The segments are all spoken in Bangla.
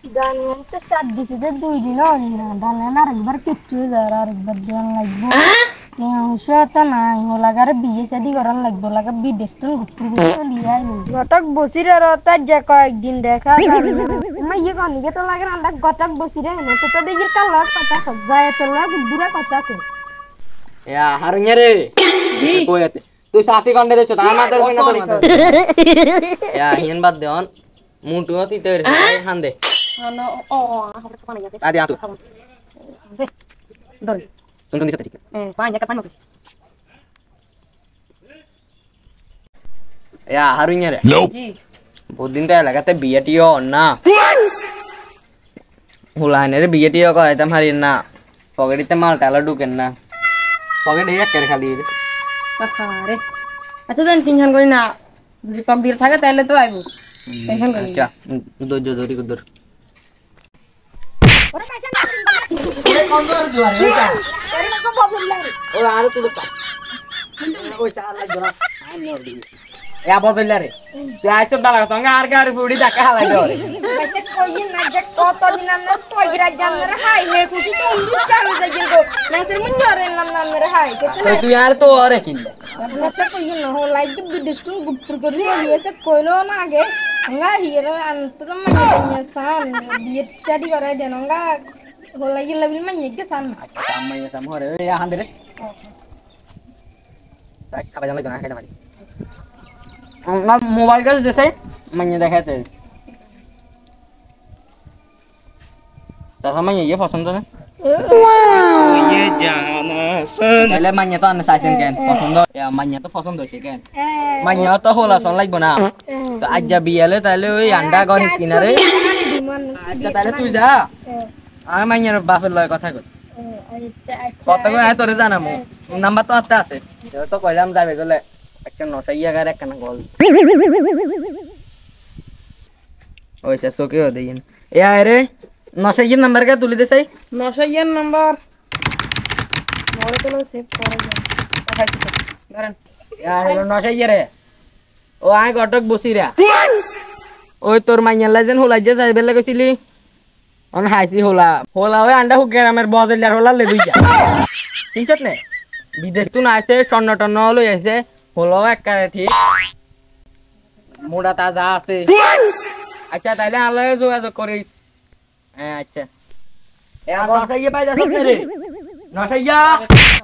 দানিয়ান তো সাত দিছে যে 2 দিন হল না দানিয়ান আরেকবার কিচ্ছু যার আরেকবার জন লাগবো সে তো নাই ওলাগারে বিয়ে শাদি করার লাগবো লাগা বিদেশ তো ঘুরতে লিয়ে আইলো গটক বসিরে রতা যে কয়েকদিন দেখা মাইয়ে কনিকে তো লাগে না গটক বসিরে না তো তো দেখি কালা কথা সবাই তো লাগ দূরে কথা কো या हरण्य रे जी कोयते तू साथी कंडे देचो ता मातर कोना या हिन बात देन मुटु ती तेर हान दे नो ओ आपण तो पाणी আছে आदि आतु ধরে सुन नी सतरी पाणी का पाणी या हरण्य रे जी बहुत दिन ता लगाते बियटियो ना हुलाने रे बियटियो को आइटम हरिन ना पगड़ीते माल टाला ढुकेन ना পকেট এক করে খালি আরে আচ্ছা দেন টেনশন করি না যদি পক দিয়ে থাকে তাহলে তো আইবো টেনশন করি আচ্ছা দোজো দড়ি কুদর ওরে পয়সা না ওরে কোন দর দুয়ারে এটা আরে না কো প্রবলেম লাগে ও আর তো দা পয়সা লাগবে না আমি নর দিই এ বদল রে তুই আইছ দাঁড়া তঙ্গা আর গাড়ি পুড়ি দেখা হালাই দরে পয়সা কই না যে কত দিন আমরা টয়গিরা জানরে হাই হে কুছি তো উন্দিস আমি যাইন গো না সে মুঞ্জরে নামরে হাই তো তুই আর তো আরে কিনলে না সে কই না হো লাইক বিদেশ টু গুপ্ত করি লিয়েছে কইলো না আগে হঙ্গা হিরে অন্তর মানে দেন সান বিয়ে শাদি করে দেন হঙ্গা হো লাগি লবিল মানে কে সান সামনে সামরে এ হান দে রে সাইড খাবা জানলে না খাইতে পারি না মোবাইল কাছে দেখাই মানে দেখাতে তাহলে মানে ये পছন্দ না ये जाना सन তাহলে মানে তো আনে চাইছেন কেন পছন্দ মানে তো পছন্দ হইছে কেন মানে তো হলা সন লাগবে না তো আজ যা বিয়ালে তাহলে ওই আন্ডা গন কিনারে আচ্ছা তাহলে তুই যা আমি মাইয়ার বাপের লয় কথা কই কত করে তোরে জানামু নাম্বার তো হাতে আছে তো কইলাম যাবে গলে একটা নটাইয়া গার একটা না গল ওইসা সোকেও দেইন এ আরে নশাইয়ের নাম্বার কা তুলি দে চাই নশাইয়ের নাম্বার মনে তো সেভ করা যায় দেখাইছি তো ধরেন আরে নশাইয়ের ও আই গটক বসিরা ওই তোর মাইয়ার লাইজেন হোলাই যে যাইবে লাগছিলি অন হাইছি হোলা হোলা ওই আন্ডা হুক গ্রামের বদলার হোলা লে দুইটা চিন্তাত নে বিদেশ তুন আইছে স্বর্ণ টন্ন লই আইছে হলো একবারে ঠিক মোড়া তাজা আছে আচ্ছা তাইলে আলো যোগাযোগ করিস হ্যাঁ আচ্ছা এ নশাইয়া পাই যাস রে নশাইয়া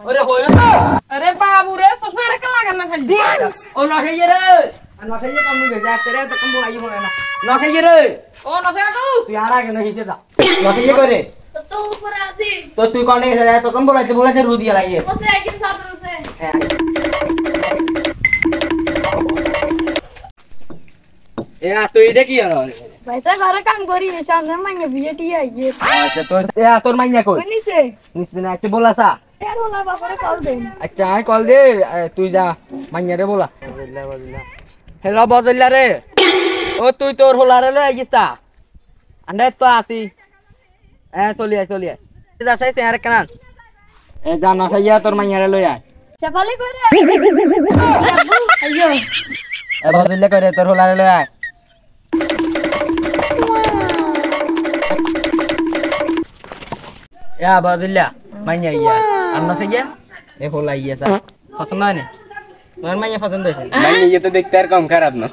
ওরে হইলো আরে বাবু রে চশমা রেখে লাগান না খালি ও নশাইয়া রে নশাইয়া কম গেছে তেরে তো কম বলাই হলো না নশাইয়া রে ও নশাইয়া তো তুই আর আগে নহিছে যা নশাইয়া করে তো উপরে আছি তো তুই কোনে এসে যায় তো কম বলাইতে রুদিয়া লাগিয়ে বসে একদিন সাথে বসে হ্যাঁ এ তুই এটা কি আর পয়সা ঘরে কাম করি সামনে মাইনে বিয়েটি আইয়ে আচ্ছা তোর মাইয়া কই নিছে নিছে না একটু বলাসা এর ওনার বাবারে কল দেন আচ্ছা আই কল দে তুই যা মাইয়া রে বলা হ্যালো বদল্লা রে ও তুই তোর হোলারে লই আইছিস তা আন্ডা তো আসি হ্যাঁ চলি আয় যা চাইছে আর কেন এ যা না সাইয়া তোর মাইয়া রে লই আয় সেফালি কইরে আইয়ো এ বদল্লা করে তোর হোলারে লই আয় Ya Abdullah, mainnya iya. Anu saja, হোলা ইয়া সা পছন্দ হয় না তোমার মাইয়া পছন্দ হয়েছে মাইয়া ইয়ে তো দেখতে আর কম খারাপ না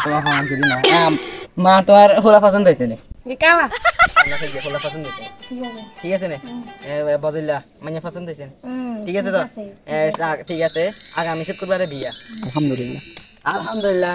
তো হন যদি না মা তো আর হোলা পছন্দ হয়েছে না কালা না সাইয়া হোলা পছন্দ হয়েছে ঠিক আছে না বদল্লা মাইয়া পছন্দ হয়েছে ঠিক আছে তো ঠিক আছে আগামী শুক্রবারে বিয়া আলহামদুলিল্লাহ আলহামদুলিল্লাহ